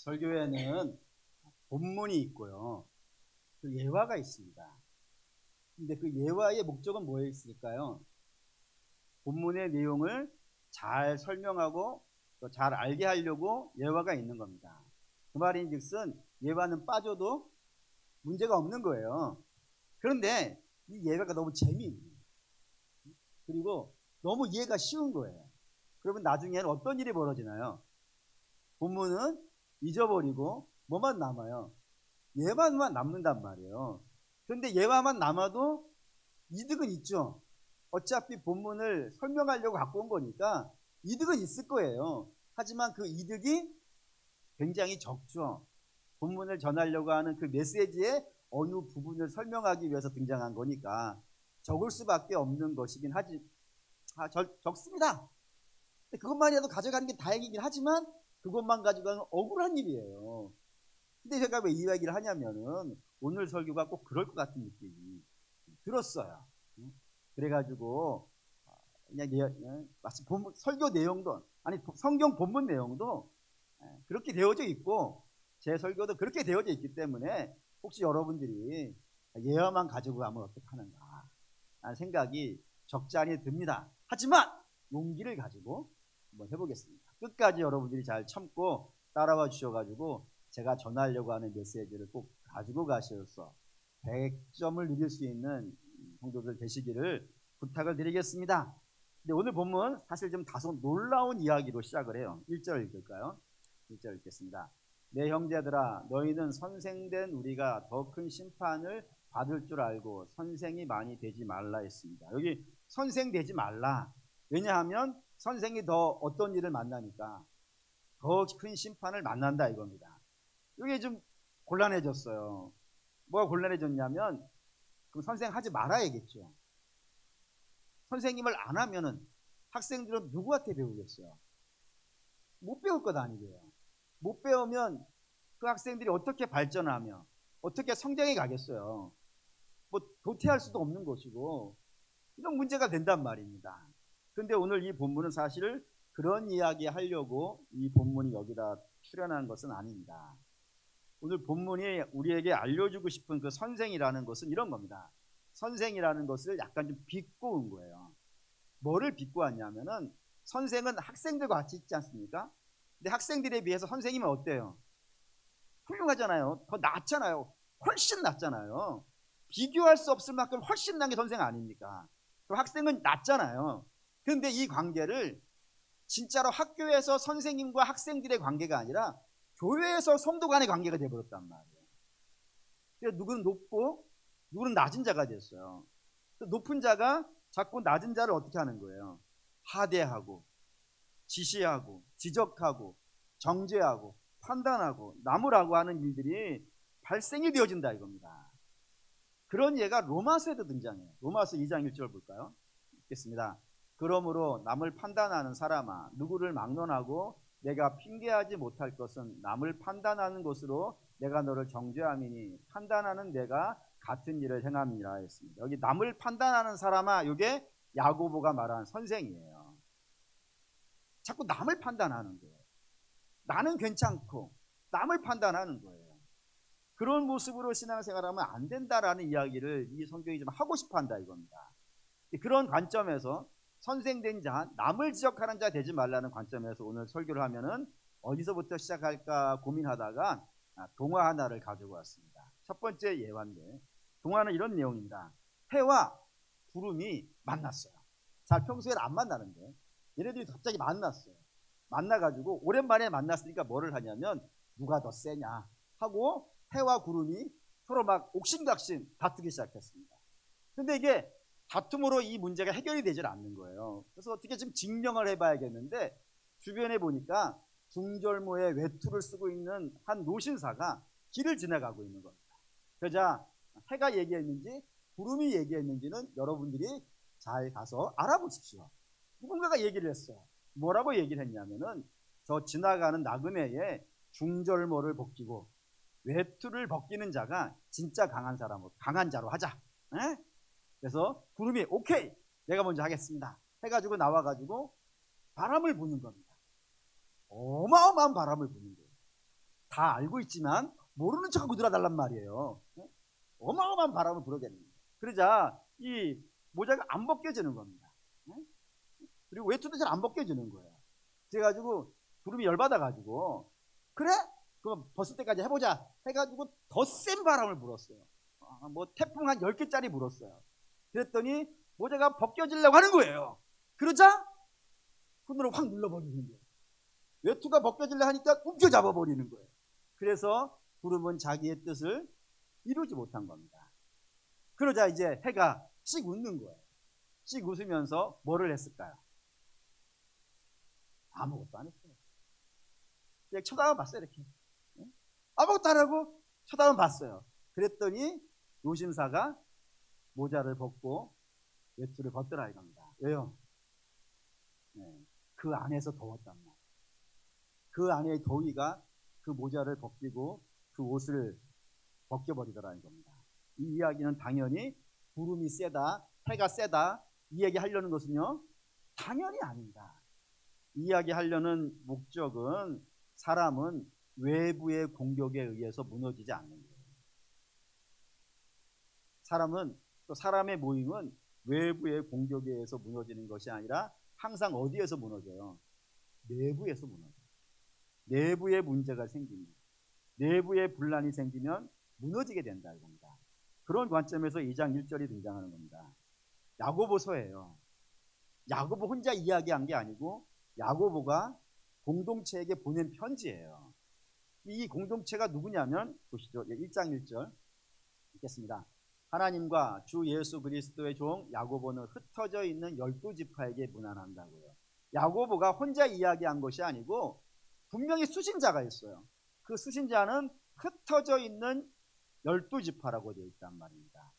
설교에는 본문이 있고요. 그 예화가 있습니다. 근데 그 예화의 목적은 뭐였을까요? 본문의 내용을 잘 설명하고 또 잘 알게 하려고 예화가 있는 겁니다. 그 말인즉슨 예화는 빠져도 문제가 없는 거예요. 그런데 이 예화가 너무 재미있는, 그리고 너무 이해가 쉬운 거예요. 그러면 나중에는 어떤 일이 벌어지나요? 본문은 잊어버리고 뭐만 남아요? 예화만 남는단 말이에요. 그런데 예화만 남아도 이득은 있죠. 어차피 본문을 설명하려고 갖고 온 거니까 이득은 있을 거예요. 하지만 그 이득이 굉장히 적죠. 본문을 전하려고 하는 그 메시지의 어느 부분을 설명하기 위해서 등장한 거니까 적을 수밖에 없는 것이긴 적습니다. 그것만이라도 가져가는 게 다행이긴 하지만 그것만 가져가는 억울한 일이에요. 근데 제가 왜 이 이야기를 하냐면은 오늘 설교가 꼭 그럴 것 같은 느낌이 들었어요. 그래가지고 그냥 마치 설교 내용도 아니 성경 본문 내용도 그렇게 되어져 있고 제 설교도 그렇게 되어져 있기 때문에 혹시 여러분들이 예화만 가지고 가면 어떡하는가 하는 생각이 적잖이 듭니다. 하지만 용기를 가지고 한번 해보겠습니다. 끝까지 여러분들이 잘 참고 따라와 주셔가지고 제가 전하려고 하는 메시지를 꼭 가지고 가셔서 100점을 누릴 수 있는 성도들 되시기를 부탁을 드리겠습니다. 근데 오늘 본문 사실 좀 다소 놀라운 이야기로 시작을 해요. 1절 읽을까요? 1절 읽겠습니다. 내 형제들아 너희는 선생된 우리가 더 큰 심판을 받을 줄 알고 선생이 많이 되지 말라 했습니다. 여기 선생 되지 말라. 왜냐하면 선생이 더 어떤 일을 만나니까 더 큰 심판을 만난다 이겁니다. 이게 좀 곤란해졌어요. 뭐가 곤란해졌냐면 그럼 선생 하지 말아야겠죠. 선생님을 안 하면은 학생들은 누구한테 배우겠어요? 못 배울 것 아니에요. 못 배우면 그 학생들이 어떻게 발전하며 어떻게 성장해 가겠어요. 뭐 도태할 수도 없는 것이고 이런 문제가 된단 말입니다. 그런데 오늘 이 본문은 사실 그런 이야기 하려고 이 본문이 여기다 출연한 것은 아닙니다. 오늘 본문이 우리에게 알려주고 싶은 그 선생이라는 것은 이런 겁니다. 선생이라는 것을 약간 좀 빚고 온 거예요. 뭐를 빚고 왔냐면은 선생은 학생들과 같이 있지 않습니까? 근데 학생들에 비해서 선생님은 어때요? 훌륭하잖아요. 더 낫잖아요. 훨씬 낫잖아요. 비교할 수 없을 만큼 훨씬 난 게 선생 아닙니까? 그럼 학생은 낫잖아요. 그런데 이 관계를 진짜로 학교에서 선생님과 학생들의 관계가 아니라 교회에서 성도 간의 관계가 되어버렸단 말이에요. 그래서 누구는 높고 누구는 낮은 자가 됐어요. 높은 자가 자꾸 낮은 자를 어떻게 하는 거예요? 하대하고 지시하고 지적하고 정죄하고 판단하고 나무라고 하는 일들이 발생이 되어진다 이겁니다. 그런 예가 로마서에도 등장해요. 로마서 2장 1절 볼까요? 읽겠습니다. 그러므로 남을 판단하는 사람아 누구를 막론하고 내가 핑계하지 못할 것은 남을 판단하는 것으로 내가 너를 정죄함이니 판단하는 내가 같은 일을 행함이라 했습니다. 여기 남을 판단하는 사람아 이게 야고보가 말하는 선생이에요. 자꾸 남을 판단하는 거예요. 나는 괜찮고 남을 판단하는 거예요. 그런 모습으로 신앙생활하면 안 된다라는 이야기를 이 성경이 좀 하고 싶어 한다 이겁니다. 그런 관점에서 선생된 자, 남을 지적하는 자 되지 말라는 관점에서 오늘 설교를 하면은 어디서부터 시작할까 고민하다가 동화 하나를 가지고 왔습니다. 첫 번째 예화인데 동화는 이런 내용입니다. 해와 구름이 만났어요. 잘 평소에는 안 만나는데 얘네들이 갑자기 만났어요. 만나가지고 오랜만에 만났으니까 뭐를 하냐면 누가 더 세냐 하고 해와 구름이 서로 막 옥신각신 다투기 시작했습니다. 근데 이게 다툼으로 이 문제가 해결이 되질 않는 거예요. 그래서 어떻게 좀 증명을 해봐야겠는데 주변에 보니까 중절모의 외투를 쓰고 있는 한 노신사가 길을 지나가고 있는 겁니다. 그러자 해가 얘기했는지 구름이 얘기했는지는 여러분들이 잘 가서 알아보십시오. 누군가가 얘기를 했어요. 뭐라고 얘기를 했냐면은 저 지나가는 나그네에 중절모를 벗기고 외투를 벗기는 자가 진짜 강한 사람으로 강한 자로 하자. 에? 그래서 구름이 오케이 내가 먼저 하겠습니다 해가지고 나와가지고 바람을 부는 겁니다. 어마어마한 바람을 부는 거예요. 다 알고 있지만 모르는 척하고 들어달란 말이에요. 어마어마한 바람을 불어대는 거예요. 그러자 이 모자가 안 벗겨지는 겁니다. 그리고 외투도 잘 안 벗겨지는 거예요. 그래가지고 구름이 열받아가지고 그래? 그럼 벗을 때까지 해보자 해가지고 더 센 바람을 불었어요. 뭐 태풍 한 10개짜리 불었어요. 그랬더니 모자가 벗겨지려고 하는 거예요. 그러자 손으로 확 눌러버리는 거예요. 외투가 벗겨지려 하니까 움켜잡아 버리는 거예요. 그래서 구름은 자기의 뜻을 이루지 못한 겁니다. 그러자 이제 해가 씩 웃는 거예요. 씩 웃으면서 뭐를 했을까요? 아무것도 안 했어요. 그냥 쳐다만 봤어요. 이렇게 아무것도 안 하고 쳐다만 봤어요. 그랬더니 요심사가 모자를 벗고 외투를 벗더라 이겁니다. 왜요? 그 안에서 더웠단 말이에요. 그 안의 더위가 그 모자를 벗기고 그 옷을 벗겨버리더라 이겁니다. 이 이야기는 당연히 구름이 세다, 해가 세다 이 이야기 하려는 것은요, 당연히 아닙니다. 이 이야기 하려는 목적은 사람은 외부의 공격에 의해서 무너지지 않는 거예요. 사람은 또 사람의 모임은 외부의 공격에 의해서 무너지는 것이 아니라 항상 어디에서 무너져요? 내부에서 무너져요. 내부에 문제가 생깁니다. 내부에 분란이 생기면 무너지게 된다 이겁니다. 그런 관점에서 2장 1절이 등장하는 겁니다. 야고보서예요. 야고보 혼자 이야기한 게 아니고 야고보가 공동체에게 보낸 편지예요. 이 공동체가 누구냐면 보시죠. 1장 1절 읽겠습니다. 하나님과 주 예수 그리스도의 종 야고보는 흩어져 있는 12지파에게 문안한다고요. 야고보가 혼자 이야기한 것이 아니고 분명히 수신자가 있어요. 그 수신자는 흩어져 있는 12지파라고 되어 있단 말입니다.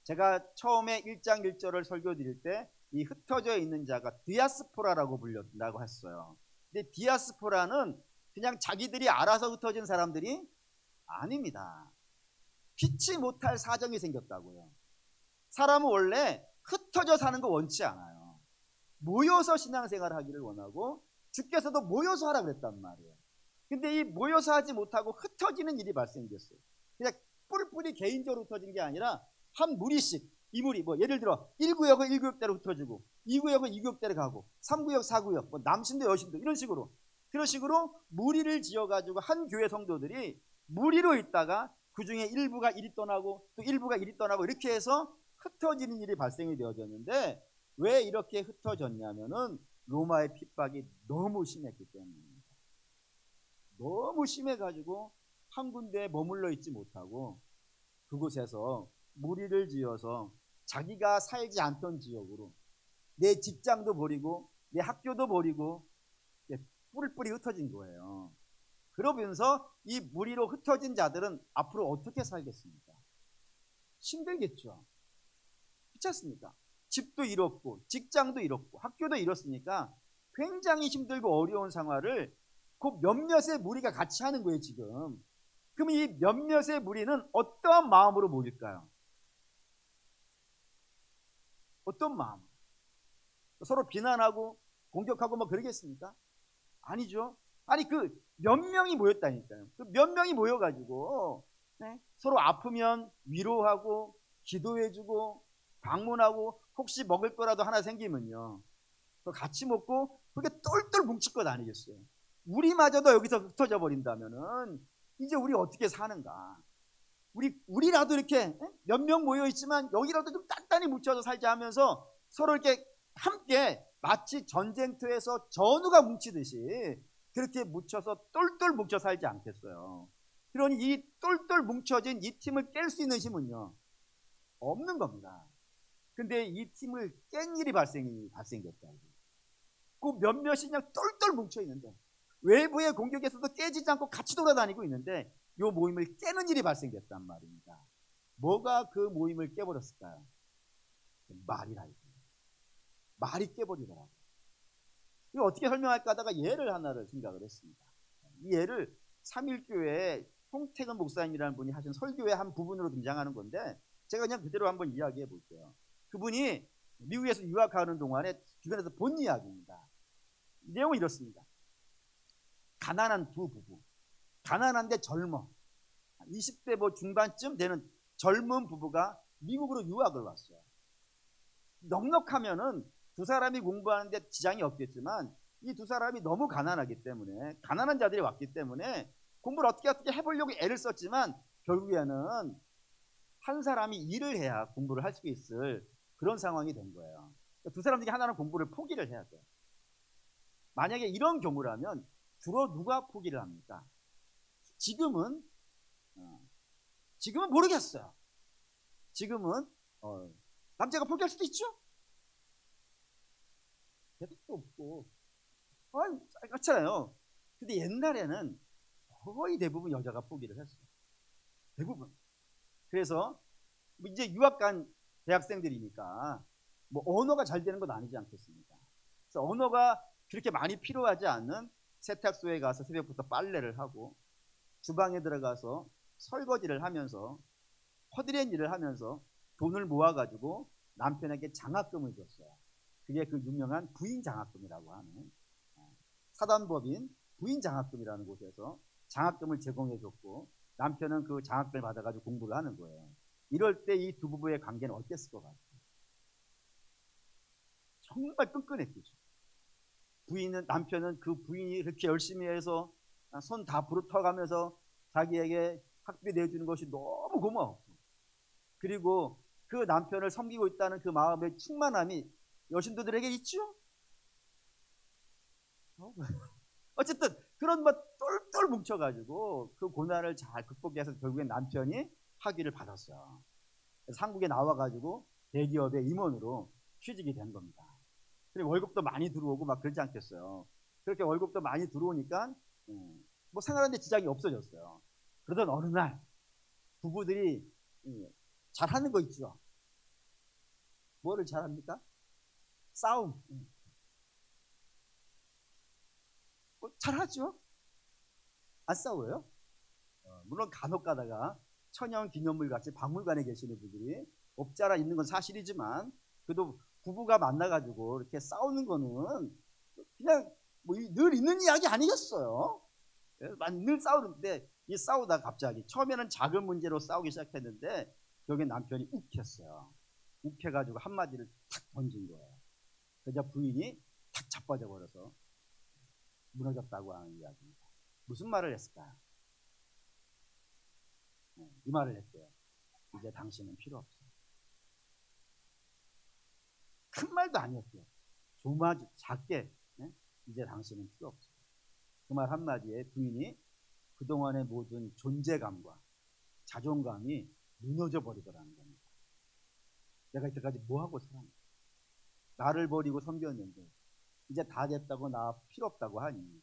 제가 처음에 1장 1절을 설교드릴 때 이 흩어져 있는 자가 디아스포라라고 불렸다고 했어요. 근데 디아스포라는 그냥 자기들이 알아서 흩어진 사람들이 아닙니다. 피치 못할 사정이 생겼다고요. 사람은 원래 흩어져 사는 거 원치 않아요. 모여서 신앙생활을 하기를 원하고 주께서도 모여서 하라 그랬단 말이에요. 근데 이 모여서 하지 못하고 흩어지는 일이 발생됐어요. 그냥 뿔뿔이 개인적으로 흩어진 게 아니라 한 무리씩 이 무리 뭐 예를 들어 1구역은 1구역대로 흩어지고 2구역은 2구역대로 가고 3구역 4구역 뭐 남신도 여신도 이런 식으로 그런 식으로 무리를 지어가지고 한 교회 성도들이 무리로 있다가 그 중에 일부가 이리 떠나고 또 일부가 이리 떠나고 이렇게 해서 흩어지는 일이 발생이 되어졌는데 왜 이렇게 흩어졌냐면은 로마의 핍박이 너무 심했기 때문입니다. 너무 심해가지고 한 군데에 머물러 있지 못하고 그곳에서 무리를 지어서 자기가 살지 않던 지역으로 내 직장도 버리고 내 학교도 버리고 뿔뿔이 흩어진 거예요. 그러면서 이 무리로 흩어진 자들은 앞으로 어떻게 살겠습니까? 힘들겠죠. 그렇지 않습니까? 집도 잃었고 직장도 잃었고 학교도 잃었으니까 굉장히 힘들고 어려운 생활을 그 몇몇의 무리가 같이 하는 거예요 지금. 그럼 이 몇몇의 무리는 어떠한 마음으로 모일까요? 어떤 마음? 서로 비난하고 공격하고 뭐 그러겠습니까? 아니죠. 아니 그 몇 명이 모였다니까요. 그 몇 명이 모여가지고 서로 아프면 위로하고 기도해주고 방문하고 혹시 먹을 거라도 하나 생기면요 같이 먹고 그렇게 똘똘 뭉칠 것 아니겠어요. 우리마저도 여기서 흩어져 버린다면은 이제 우리 어떻게 사는가? 우리라도 이렇게 몇 명 모여 있지만 여기라도 좀 단단히 뭉쳐서 살자 하면서 서로 이렇게 함께 마치 전쟁터에서 전우가 뭉치듯이 그렇게 뭉쳐서 똘똘 뭉쳐 살지 않겠어요. 그러니 이 똘똘 뭉쳐진 이 팀을 깰 수 있는 힘은요 없는 겁니다. 근데 이 팀을 깬 일이 발생됐다. 그 몇몇이 그냥 똘똘 뭉쳐 있는데 외부의 공격에서도 깨지지 않고 같이 돌아다니고 있는데 이 모임을 깨는 일이 발생됐단 말입니다. 뭐가 그 모임을 깨버렸을까요? 말이라. 말이 깨버리더라고요. 이거 어떻게 설명할까 하다가 예를 하나를 생각을 했습니다. 이 예를 3.1교회의 홍태근 목사님이라는 분이 하신 설교의 한 부분으로 등장하는 건데 제가 그냥 그대로 한번 이야기해 볼게요. 그분이 미국에서 유학하는 동안에 주변에서 본 이야기입니다. 내용은 이렇습니다. 가난한 두 부부. 가난한데 젊어. 20대 뭐 중반쯤 되는 젊은 부부가 미국으로 유학을 왔어요. 넉넉하면은 두 사람이 공부하는데 지장이 없겠지만 이 두 사람이 너무 가난하기 때문에, 가난한 자들이 왔기 때문에 공부를 어떻게 해보려고 애를 썼지만 결국에는 한 사람이 일을 해야 공부를 할 수 있을 그런 상황이 된 거예요. 두 사람 중에 하나는 공부를 포기를 해야 돼요. 만약에 이런 경우라면 주로 누가 포기를 합니까? 지금은 지금은 모르겠어요. 지금은 남자가 포기할 수도 있죠. 대답도 없고 그렇잖아요. 근데 옛날에는 거의 대부분 여자가 포기를 했어요. 대부분. 그래서 이제 유학 간 대학생들이니까 뭐 언어가 잘 되는 건 아니지 않겠습니까? 그래서 언어가 그렇게 많이 필요하지 않는 세탁소에 가서 새벽부터 빨래를 하고 주방에 들어가서 설거지를 하면서 허드렛 일을 하면서 돈을 모아가지고 남편에게 장학금을 줬어요. 그게 그 유명한 부인 장학금이라고 하는, 사단법인 부인 장학금이라는 곳에서 장학금을 제공해 줬고 남편은 그 장학금을 받아가지고 공부를 하는 거예요. 이럴 때 이 두 부부의 관계는 어땠을 것 같아요? 정말 끈끈했겠죠. 남편은 그 부인이 그렇게 열심히 해서 손 다 부르터가면서 자기에게 학비 내주는 것이 너무 고마웠고, 그리고 그 남편을 섬기고 있다는 그 마음의 충만함이 여신도들에게 있죠. 어쨌든 그런 뭐 똘똘 뭉쳐가지고 그 고난을 잘 극복해서 결국엔 남편이 학위를 받았어요. 그래서 한국에 나와가지고 대기업의 임원으로 취직이 된 겁니다. 그리고 월급도 많이 들어오고 막 그러지 않겠어요. 그렇게 월급도 많이 들어오니까 뭐 생활하는데 지장이 없어졌어요. 그러던 어느 날 부부들이 잘하는 거 있죠. 뭐를 잘합니까? 싸움. 잘하죠. 안 싸워요? 물론 간혹 가다가 천연기념물 같이 박물관에 계시는 분들이 없지 않아 있는 건 사실이지만, 그래도 부부가 만나가지고 이렇게 싸우는 거는 그냥 뭐 늘 있는 이야기 아니겠어요? 늘 싸우는데 이 싸우다가 갑자기 처음에는 작은 문제로 싸우기 시작했는데 여기 남편이 욱했어요. 욱해가지고 한마디를 탁 던진 거예요. 그래서 부인이 탁 자빠져 버려서 무너졌다고 하는 이야기입니다. 무슨 말을 했을까요? 이 말을 했대요. 이제 당신은 필요 없어. 큰 말도 아니었대요. 조마주 작게, 이제 당신은 필요 없어. 그 말 한마디에 부인이 그동안의 모든 존재감과 자존감이 무너져 버리더라는 겁니다. 내가 이때까지 뭐하고 살았나? 나를 버리고 섬겼는데 이제 다 됐다고 나 필요 없다고 하니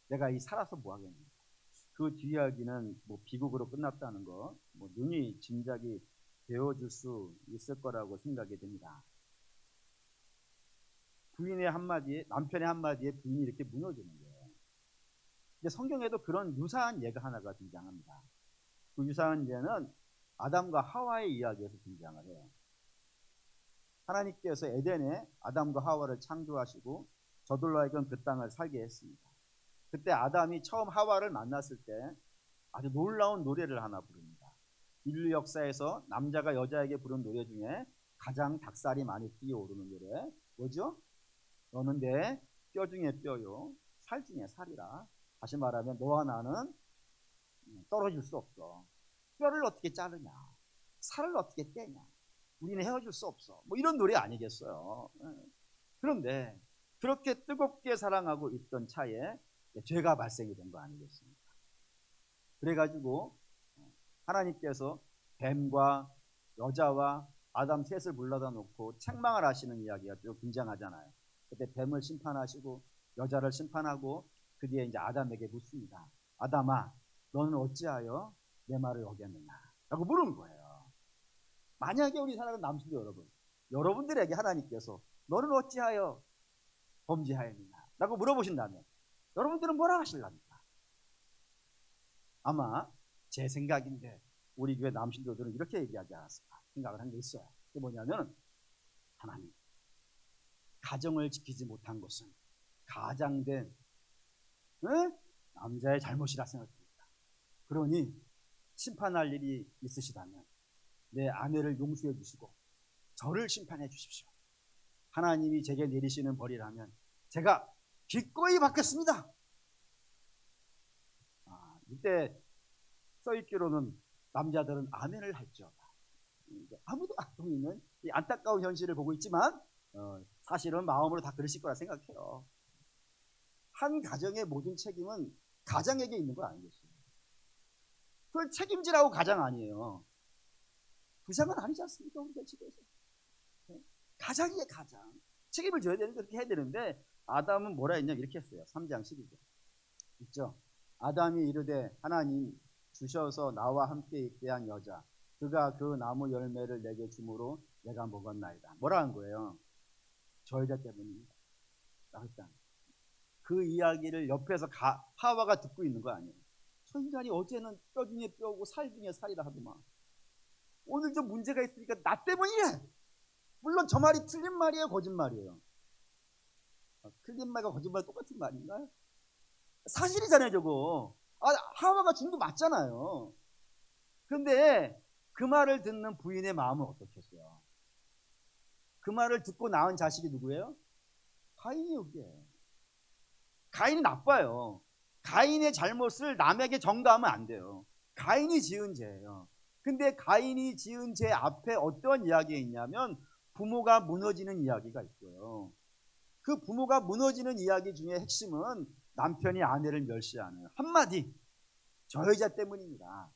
내가 살아서 뭐하겠냐. 그 뒤이야기는 뭐 비극으로 끝났다는 거 뭐 눈이 짐작이 되어줄 수 있을 거라고 생각이 됩니다. 부인의 한마디에, 남편의 한마디에 부인이 이렇게 무너지는 거예요. 근데 성경에도 그런 유사한 예가 하나가 등장합니다. 그 유사한 예는 아담과 하와의 이야기에서 등장을 해요. 하나님께서 에덴에 아담과 하와를 창조하시고 저들로 하여금 그 땅을 살게 했습니다. 그때 아담이 처음 하와를 만났을 때 아주 놀라운 노래를 하나 부릅니다. 인류 역사에서 남자가 여자에게 부른 노래 중에 가장 닭살이 많이 뛰어오르는 노래 뭐죠? 너는 내 뼈 중에 뼈요 살 중에 살이라. 다시 말하면 너와 나는 떨어질 수 없어. 뼈를 어떻게 자르냐, 살을 어떻게 떼냐, 우리는 헤어질 수 없어. 뭐 이런 노래 아니겠어요? 그런데 그렇게 뜨겁게 사랑하고 있던 차에 죄가 발생이 된 거 아니겠습니까? 그래가지고 하나님께서 뱀과 여자와 아담 셋을 불러다 놓고 책망을 하시는 이야기가 쭉 등장하잖아요. 그때 뱀을 심판하시고 여자를 심판하고 그 뒤에 이제 아담에게 묻습니다. 아담아, 너는 어찌하여 내 말을 어겼느냐? 라고 물은 거예요. 만약에 우리 사랑하는 남성들 여러분, 여러분들에게 하나님께서 너는 어찌하여 범죄하였느냐? 라고 물어보신다면 여러분들은 뭐라 하실랍니까? 아마 제 생각인데 우리 교회 남신도들은 이렇게 얘기하지 않았을까 생각을 한 게 있어요. 그게 뭐냐면, 하나님, 가정을 지키지 못한 것은 가장된 남자의 잘못이라 생각합니다. 그러니 심판할 일이 있으시다면 내 아내를 용서해 주시고 저를 심판해 주십시오. 하나님이 제게 내리시는 벌이라면 제가 기꺼이 받겠습니다. 이때 써있기로는 남자들은 아멘을 할지어다. 아무도 안 보고 있는 이 안타까운 현실을 보고 있지만 사실은 마음으로 다 그러실 거라 생각해요. 한 가정의 모든 책임은 가장에게 있는 거 아니겠어요? 그걸 책임지라고 가장 아니에요. 부장은 아니지 않습니까? 우리가 집에서 가장이에요. 가장 책임을 져야 되는데 그렇게 해야 되는데 아담은 뭐라 했냐 이렇게 했어요. 3장 12절 있죠. 아담이 이르되 하나님 주셔서 나와 함께 있게 한 여자 그가 그 나무 열매를 내게 주므로 내가 먹었나이다. 뭐라 한 거예요? 저 여자 때문입니다. 그 이야기를 옆에서 하와가 듣고 있는 거 아니에요. 저 인간이 어제는 뼈 중에 뼈고 살 중에 살이라 하더만 오늘 좀 문제가 있으니까 나 때문이래. 물론 저 말이 틀린 말이에요, 거짓말이에요? 틀린 말과 거짓말 똑같은 말인가요? 사실이잖아요, 저거. 하와가 준 거 맞잖아요. 근데 그 말을 듣는 부인의 마음은 어떻겠어요? 그 말을 듣고 낳은 자식이 누구예요? 가인이요, 그게. 가인이 나빠요. 가인의 잘못을 남에게 전가하면 안 돼요. 가인이 지은 죄예요. 근데 가인이 지은 죄 앞에 어떤 이야기가 있냐면 부모가 무너지는 이야기가 있고요. 그 부모가 무너지는 이야기 중에 핵심은 남편이 아내를 멸시하는 한마디, 저 여자 때문입니다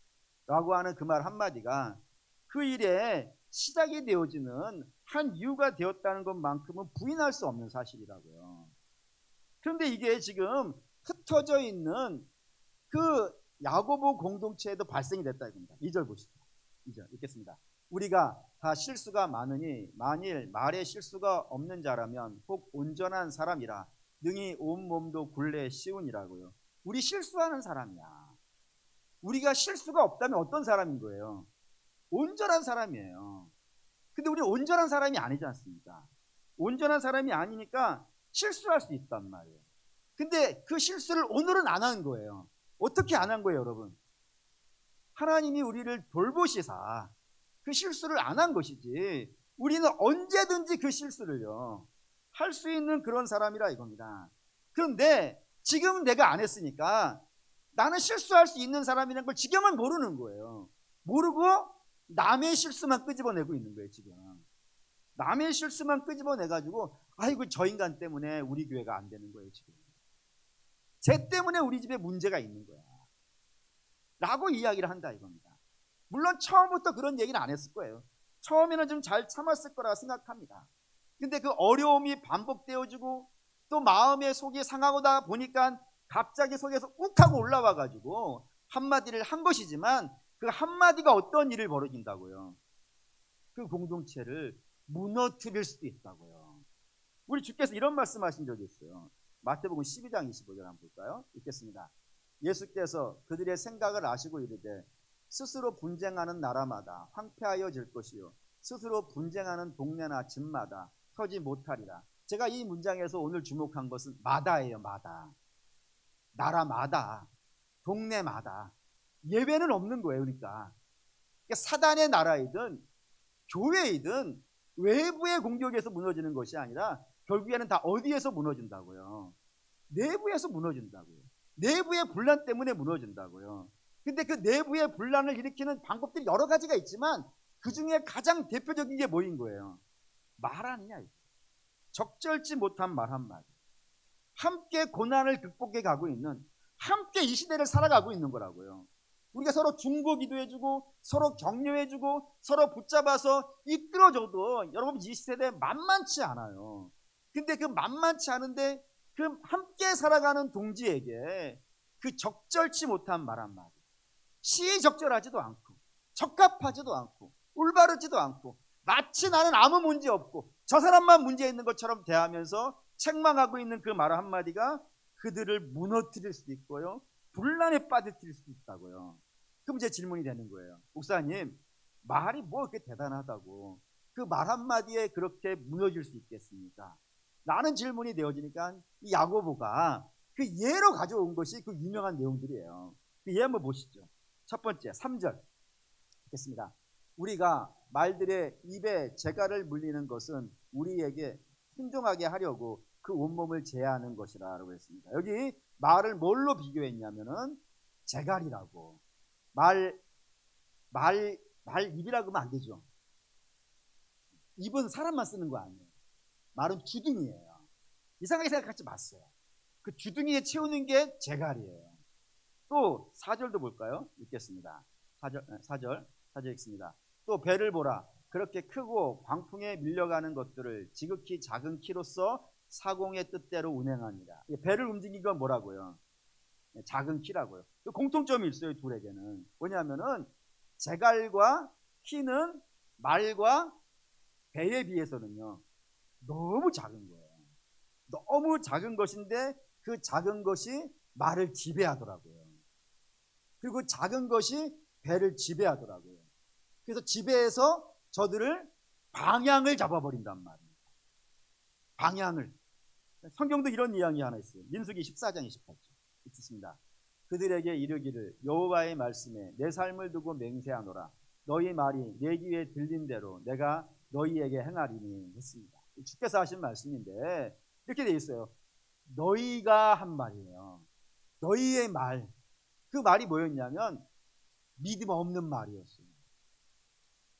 라고 하는 그 말 한마디가 그 일에 시작이 되어지는 한 이유가 되었다는 것만큼은 부인할 수 없는 사실이라고요. 그런데 이게 지금 흩어져 있는 그 야고보 공동체에도 발생이 됐다 이겁니다. 2절 보시죠. 2절 읽겠습니다. 우리가 다 실수가 많으니 만일 말에 실수가 없는 자라면 혹 온전한 사람이라 능히 온 몸도 굴레에 씌우니라고요. 우리 실수하는 사람이야. 우리가 실수가 없다면 어떤 사람인 거예요? 온전한 사람이에요. 근데 우리 온전한 사람이 아니지 않습니까? 온전한 사람이 아니니까 실수할 수 있단 말이에요. 근데 그 실수를 오늘은 안 한 거예요. 어떻게 안 한 거예요, 여러분? 하나님이 우리를 돌보시사 그 실수를 안 한 것이지 우리는 언제든지 그 실수를요 할 수 있는 그런 사람이라 이겁니다. 그런데 지금 내가 안 했으니까 나는 실수할 수 있는 사람이라는 걸 지금은 모르는 거예요. 모르고 남의 실수만 끄집어내고 있는 거예요. 지금 남의 실수만 끄집어내가지고 아이고 저 인간 때문에 우리 교회가 안 되는 거예요. 지금 쟤 때문에 우리 집에 문제가 있는 거야 라고 이야기를 한다 이겁니다. 물론 처음부터 그런 얘기는 안 했을 거예요. 처음에는 좀 잘 참았을 거라 생각합니다. 근데 그 어려움이 반복되어지고 또 마음의 속이 상하다 보니까 갑자기 속에서 욱 하고 올라와 가지고 한마디를 한 것이지만 그 한마디가 어떤 일을 벌어진다고요? 그 공동체를 무너뜨릴 수도 있다고요. 우리 주께서 이런 말씀하신 적이 있어요. 마태복음 12장 25절 한번 볼까요? 읽겠습니다. 예수께서 그들의 생각을 아시고 이르되 스스로 분쟁하는 나라마다 황폐하여질 것이요 스스로 분쟁하는 동네나 집마다 서지 못하리라. 제가 이 문장에서 오늘 주목한 것은 마다예요. 마다. 나라마다, 동네마다 예외는 없는 거예요. 그러니까 사단의 나라이든 교회이든 외부의 공격에서 무너지는 것이 아니라 결국에는 다 어디에서 무너진다고요? 내부에서 무너진다고요. 내부의 분란 때문에 무너진다고요. 근데 그 내부의 분란을 일으키는 방법들이 여러 가지가 있지만 그 중에 가장 대표적인 게 뭐인 거예요? 말 아니냐. 적절치 못한 말 한마디. 함께 고난을 극복해 가고 있는, 함께 이 시대를 살아가고 있는 거라고요. 우리가 서로 중보기도 해주고 서로 격려해주고 서로 붙잡아서 이끌어줘도 여러분 이 시대에 만만치 않아요. 근데 그 만만치 않은데 그 함께 살아가는 동지에게 그 적절치 못한 말 한마디, 시적절하지도 않고 적합하지도 않고 올바르지도 않고 마치 나는 아무 문제 없고 저 사람만 문제 있는 것처럼 대하면서 책망하고 있는 그 말 한마디가 그들을 무너뜨릴 수도 있고요 분란에 빠뜨릴 수도 있다고요. 그럼 이제 질문이 되는 거예요. 목사님, 말이 뭐 그렇게 대단하다고 그 말 한마디에 그렇게 무너질 수 있겠습니까? 라는 질문이 되어지니까 이 야고보가 그 예로 가져온 것이 그 유명한 내용들이에요. 그 예 한번 보시죠. 첫 번째 3절 읽겠습니다. 우리가 말들의 입에 재갈을 물리는 것은 우리에게 순종하게 하려고 그 온몸을 제하는 것이라고 했습니다. 여기 말을 뭘로 비교했냐면은 재갈이라고. 말 입이라고 하면 안 되죠. 입은 사람만 쓰는 거 아니에요. 말은 주둥이에요. 이상하게 생각하지 마세요. 그 주둥이에 채우는 게 재갈이에요. 또 4절도 볼까요? 읽겠습니다. 4절 읽습니다. 또 배를 보라. 그렇게 크고 광풍에 밀려가는 것들을 지극히 작은 키로서 사공의 뜻대로 운행하니라. 배를 움직이는 건 뭐라고요? 작은 키라고요. 공통점이 있어요, 둘에게는. 뭐냐면은 재갈과 키는 말과 배에 비해서는요 너무 작은 거예요. 너무 작은 것인데 그 작은 것이 말을 지배하더라고요. 그리고 작은 것이 배를 지배하더라고요. 그래서 지배해서 저들을 방향을 잡아버린단 말입니다. 방향을. 성경도 이런 이야기 하나 있어요. 민수기 14장 28절 있습니다. 그들에게 이르기를 여호와의 말씀에 내 삶을 두고 맹세하노라. 너희 말이 내 귀에 들린 대로 내가 너희에게 행하리니 했습니다. 주께서 하신 말씀인데 이렇게 되어 있어요. 너희가 한 말이에요. 너희의 말. 그 말이 뭐였냐면 믿음 없는 말이었어요.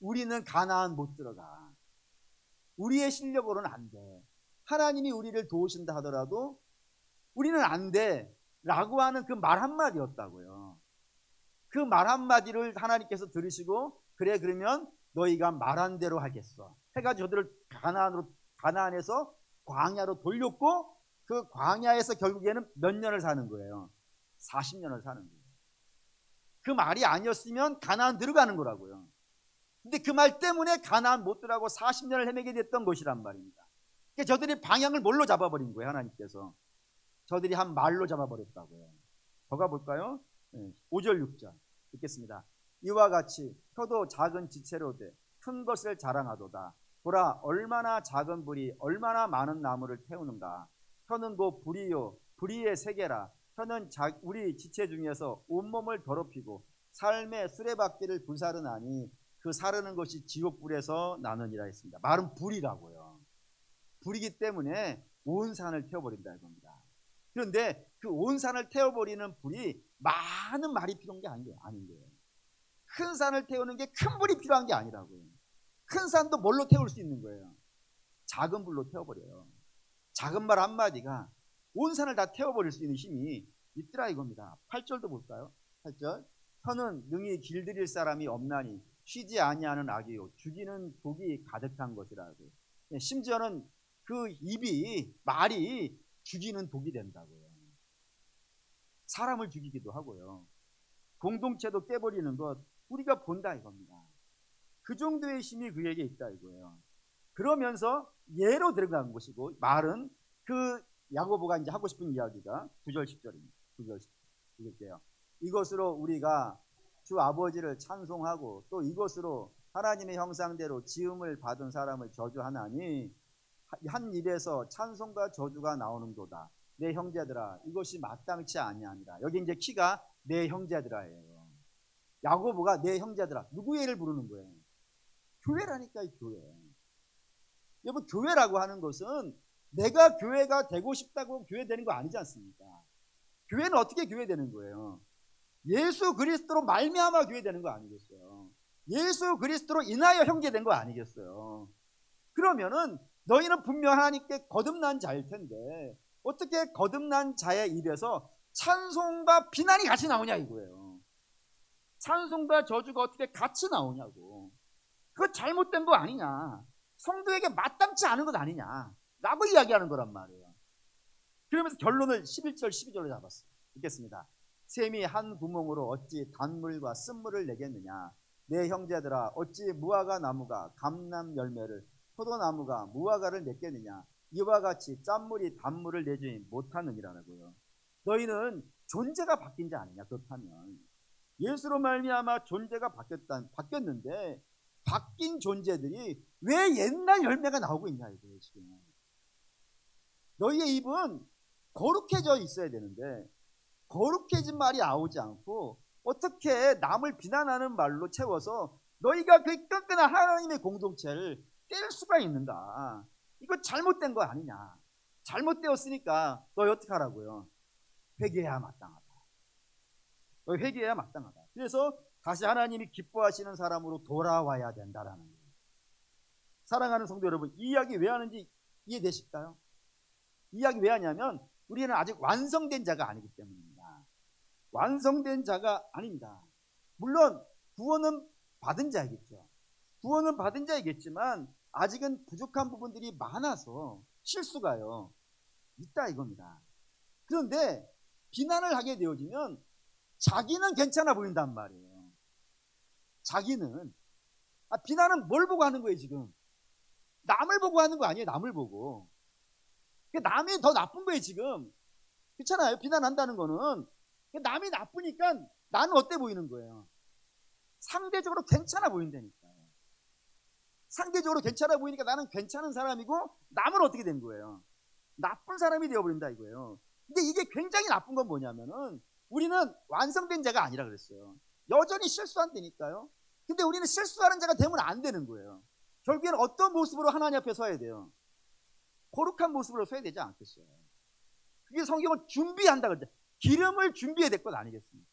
우리는 가나안 못 들어가. 우리의 실력으로는 안 돼. 하나님이 우리를 도우신다 하더라도 우리는 안 돼. 라고 하는 그 말 한마디였다고요. 그 말 한마디를 하나님께서 들으시고 그래 그러면 너희가 말한 대로 하겠어. 해가지고 저들을 가나안에서 광야로 돌렸고 그 광야에서 결국에는 몇 년을 사는 거예요. 40년을 사는 거예요. 그 말이 아니었으면 가나안 들어가는 거라고요. 근데 그 말 때문에 가나안 못 들어가고 40년을 헤매게 됐던 것이란 말입니다. 그러니까 저들이 방향을 뭘로 잡아버린 거예요, 하나님께서. 저들이 한 말로 잡아버렸다고요. 더 가볼까요? 5절 6절 읽겠습니다. 이와 같이 혀도 작은 지체로 돼 큰 것을 자랑하도다. 보라 얼마나 작은 불이 얼마나 많은 나무를 태우는가. 혀는 곧 불이요 불의의 세계라. 혀는 우리 지체 중에서 온몸을 더럽히고 삶의 수레바퀴를 불사르나니 그 사르는 것이 지옥불에서 나느니라 했습니다. 말은 불이라고요. 불이기 때문에 온 산을 태워버린다 이겁니다. 그런데 그 온 산을 태워버리는 불이 많은 말이 필요한 게 아닌 거예요. 큰 산을 태우는 게 큰 불이 필요한 게 아니라고요. 큰 산도 뭘로 태울 수 있는 거예요? 작은 불로 태워버려요. 작은 말 한마디가 온 산을 다 태워버릴 수 있는 힘이 있더라 이겁니다. 8절도 볼까요? 8절 혀는 능히 길들일 사람이 없나니 쉬지 아니하는 악이요 죽이는 독이 가득한 것이라고. 심지어는 그 입이 말이 죽이는 독이 된다고요. 사람을 죽이기도 하고요. 공동체도 깨버리는 것 우리가 본다 이겁니다. 그 정도의 힘이 그에게 있다 이거예요. 그러면서 예로 들어간 것이고 말은 그 야고보가 이제 하고 싶은 이야기가 9절 10절입니다. 9절 10절 읽을게요. 이것으로 우리가 주 아버지를 찬송하고 또 이것으로 하나님의 형상대로 지음을 받은 사람을 저주하나니 한 입에서 찬송과 저주가 나오는도다. 내 형제들아 이것이 마땅치 아니하니라. 여기 이제 키가 내 형제들아예요. 야고보가 내 형제들아 누구 예를 부르는 거예요? 교회라니까요. 교회. 여러분 교회라고 하는 것은 내가 교회가 되고 싶다고 교회 되는 거 아니지 않습니까? 교회는 어떻게 교회 되는 거예요? 예수 그리스도로 말미암아 교회 되는 거 아니겠어요? 예수 그리스도로 인하여 형제된 거 아니겠어요? 그러면은 너희는 분명 하나님께 거듭난 자일 텐데 어떻게 거듭난 자의 입에서 찬송과 비난이 같이 나오냐 이거예요. 찬송과 저주가 어떻게 같이 나오냐고. 그거 잘못된 거 아니냐. 성도에게 마땅치 않은 것 아니냐 라고 이야기하는 거란 말이에요. 그러면서 결론을 11절 12절로 잡았어요. 읽겠습니다. 샘이 한 구멍으로 어찌 단물과 쓴물을 내겠느냐. 내 형제들아 어찌 무화과 나무가 감람 열매를 포도나무가 무화과를 냈겠느냐. 이와 같이 짠물이 단물을 내지 못하느니라고요. 너희는 존재가 바뀐 자 아니냐. 그렇다면 예수로 말미암아 존재가 바뀌었는데 바뀐 존재들이 왜 옛날 열매가 나오고 있냐 이거예요. 지금 너희의 입은 거룩해져 있어야 되는데 거룩해진 말이 나오지 않고 어떻게 남을 비난하는 말로 채워서 너희가 그 끈끈한 하나님의 공동체를 깰 수가 있는가? 이거 잘못된 거 아니냐? 잘못되었으니까 너희 어떻게 하라고요? 회개해야 마땅하다. 너희 회개해야 마땅하다. 그래서 다시 하나님이 기뻐하시는 사람으로 돌아와야 된다라는 거예요. 사랑하는 성도 여러분, 이 이야기 왜 하는지 이해되실까요? 이 이야기 왜 하냐면 우리는 아직 완성된 자가 아니기 때문입니다. 완성된 자가 아닙니다. 물론 구원은 받은 자이겠죠. 구원은 받은 자이겠지만 아직은 부족한 부분들이 많아서 실수가요 있다 이겁니다. 그런데 비난을 하게 되어지면 자기는 괜찮아 보인단 말이에요. 자기는 비난은 뭘 보고 하는 거예요 지금? 남을 보고 하는 거 아니에요. 남을 보고. 남이 더 나쁜 거예요 지금. 그렇잖아요. 비난한다는 거는 남이 나쁘니까 나는 어때 보이는 거예요? 상대적으로 괜찮아 보인다니까요. 상대적으로 괜찮아 보이니까 나는 괜찮은 사람이고 남은 어떻게 된 거예요? 나쁜 사람이 되어버린다 이거예요. 근데 이게 굉장히 나쁜 건 뭐냐면은 우리는 완성된 자가 아니라 그랬어요. 여전히 실수한다니까요. 근데 우리는 실수하는 자가 되면 안 되는 거예요. 결국에는 어떤 모습으로 하나님 앞에 서야 돼요? 거룩한 모습으로 서야 되지 않겠어요? 그게 성경은 준비한다 그랬죠. 기름을 준비해야 될 것 아니겠습니까?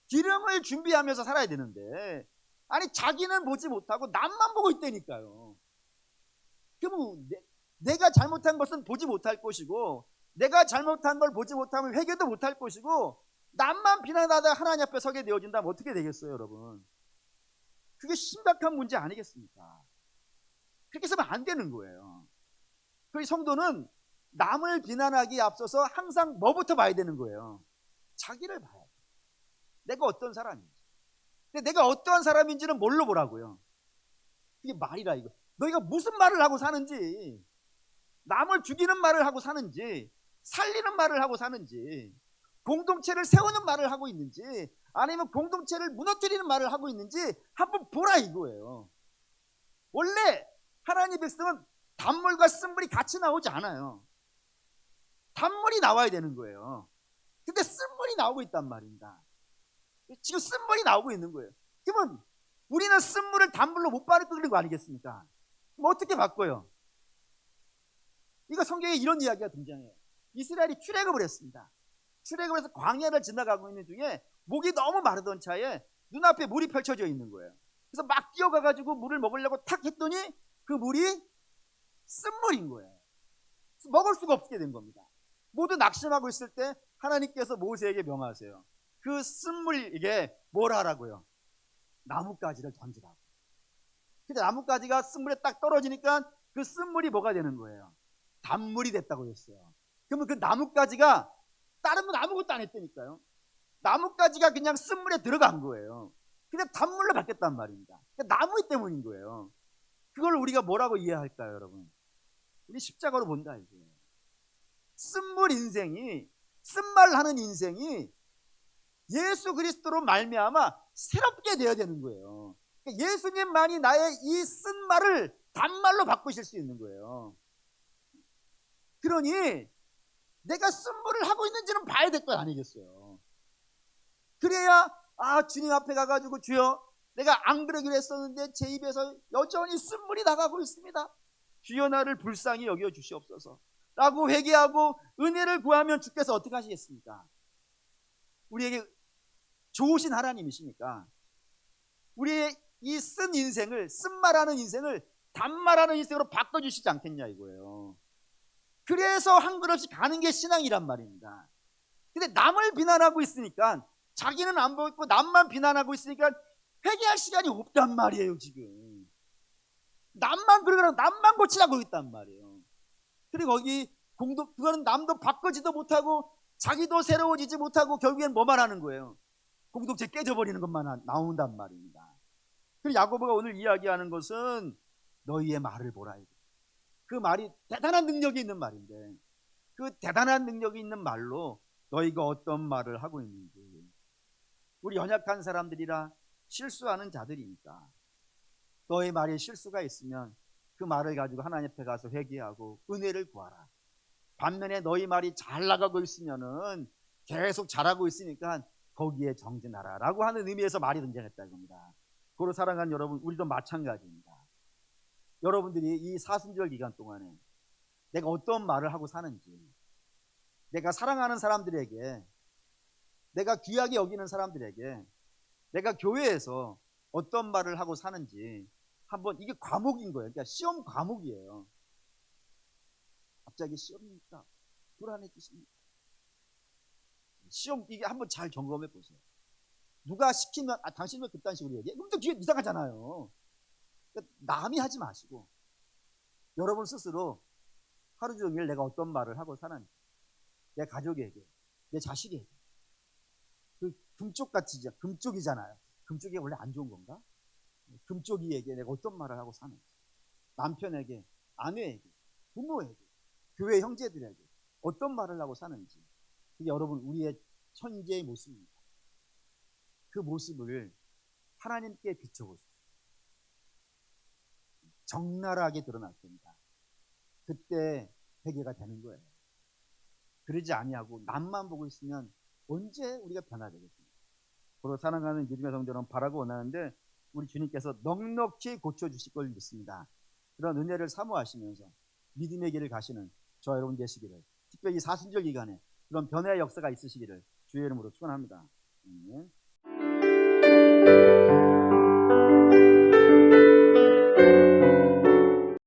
기름을 준비하면서 살아야 되는데 아니 자기는 보지 못하고 남만 보고 있다니까요. 그럼 내가 잘못한 것은 보지 못할 것이고 내가 잘못한 걸 보지 못하면 회개도 못할 것이고 남만 비난하다 하나님 앞에 서게 되어진다면 어떻게 되겠어요 여러분? 그게 심각한 문제 아니겠습니까? 그렇게 해서는 안 되는 거예요. 그 성도는 남을 비난하기에 앞서서 항상 뭐부터 봐야 되는 거예요? 자기를 봐야 돼요. 내가 어떤 사람인지. 근데 내가 어떠한 사람인지는 뭘로 보라고요? 그게 말이라 이거. 너희가 무슨 말을 하고 사는지, 남을 죽이는 말을 하고 사는지, 살리는 말을 하고 사는지, 공동체를 세우는 말을 하고 있는지, 아니면 공동체를 무너뜨리는 말을 하고 있는지 한번 보라 이거예요. 원래 하나님의 백성은 단물과 쓴물이 같이 나오지 않아요. 단물이 나와야 되는 거예요. 근데 쓴물이 나오고 있단 말입니다. 지금 쓴물이 나오고 있는 거예요. 그러면 우리는 쓴물을 단물로 못 바꾸는 거 아니겠습니까? 그럼 어떻게 바꿔요? 이거 성경에 이런 이야기가 등장해요. 이스라엘이 출애굽을 했습니다. 출애굽을 해서 광야를 지나가고 있는 중에 목이 너무 마르던 차에 눈앞에 물이 펼쳐져 있는 거예요. 그래서 막 뛰어가가지고 물을 먹으려고 탁 했더니 그 물이 쓴물인 거예요. 먹을 수가 없게 된 겁니다. 모두 낙심하고 있을 때 하나님께서 모세에게 명하세요. 그 쓴물에게 뭘 하라고요? 나뭇가지를 던지라고. 근데 나뭇가지가 쓴물에 딱 떨어지니까 그 쓴물이 뭐가 되는 거예요? 단물이 됐다고 했어요. 그러면 그 나뭇가지가 다른 건 아무것도 안 했다니까요. 나뭇가지가 그냥 쓴물에 들어간 거예요. 근데 단물로 바뀌었단 말입니다. 그러니까 나무 때문인 거예요. 그걸 우리가 뭐라고 이해할까요, 여러분? 우리 십자가로 본다 이거예요. 쓴물 인생이, 쓴말하는 인생이 예수 그리스도로 말미암아 새롭게 되어야 되는 거예요. 그러니까 예수님만이 나의 이 쓴말을 단말로 바꾸실 수 있는 거예요. 그러니 내가 쓴물을 하고 있는지는 봐야 될 것 아니겠어요. 그래야 주님 앞에 가가지고 주여 내가 안 그러기로 했었는데 제 입에서 여전히 쓴물이 나가고 있습니다. 주여 나를 불쌍히 여겨 주시옵소서 라고 회개하고 은혜를 구하면 주께서 어떻게 하시겠습니까? 우리에게 좋으신 하나님이시니까 우리의 이 쓴 인생을, 쓴말하는 인생을 단말하는 인생으로 바꿔주시지 않겠냐 이거예요. 그래서 한 걸음씩 가는 게 신앙이란 말입니다. 근데 남을 비난하고 있으니까 자기는 안 보고 있고 남만 비난하고 있으니까 회개할 시간이 없단 말이에요 지금. 남만 그러고 남만 고치라고 있단 말이에요. 그리고 거기 그거는 남도 바꾸지도 못하고 자기도 새로워지지 못하고 결국엔 뭐만 하는 거예요? 공동체 깨져버리는 것만 나온단 말입니다. 그리고 야고보가 오늘 이야기하는 것은 너희의 말을 보라. 그 말이 대단한 능력이 있는 말인데 그 대단한 능력이 있는 말로 너희가 어떤 말을 하고 있는지. 우리 연약한 사람들이라 실수하는 자들이니까 너의 말에 실수가 있으면 그 말을 가지고 하나님 앞에 가서 회개하고 은혜를 구하라. 반면에 너희 말이 잘 나가고 있으면은 계속 잘하고 있으니까 거기에 정진하라라고 하는 의미에서 말이 등장했다 이겁니다. 그로 사랑하는 여러분, 우리도 마찬가지입니다. 여러분들이 이 사순절 기간 동안에 내가 어떤 말을 하고 사는지, 내가 사랑하는 사람들에게, 내가 귀하게 여기는 사람들에게, 내가 교회에서 어떤 말을 하고 사는지 한번, 이게 과목인 거예요. 그러니까 시험 과목이에요. 갑자기 시험입니까? 불안해지십니까? 시험, 이게 한번 잘 점검해 보세요. 누가 시키면 당신 왜 그딴 식으로 얘기해? 그럼 또 뒤에 이상하잖아요. 그러니까 남이 하지 마시고 여러분 스스로 하루 종일 내가 어떤 말을 하고 사는지, 내 가족에게, 내 자식에게, 그 금쪽이잖아요. 금쪽이 원래 안 좋은 건가? 금쪽이에게 내가 어떤 말을 하고 사는지, 남편에게, 아내에게, 부모에게, 교회 형제들에게 어떤 말을 하고 사는지, 그게 여러분 우리의 천재의 모습입니다. 그 모습을 하나님께 비춰보십시오. 적나라하게 드러날 겁니다. 그때 회개가 되는 거예요. 그러지 아니하고 남만 보고 있으면 언제 우리가 변화되겠습니까? 그로 사랑하는 믿음의 성도는 바라고 원하는데 우리 주님께서 넉넉히 고쳐주실 걸 믿습니다. 그런 은혜를 사모하시면서 믿음의 길을 가시는 저와 여러분 되시기를, 특별히 사순절 기간에 그런 변화의 역사가 있으시기를 주의 이름으로 축원합니다.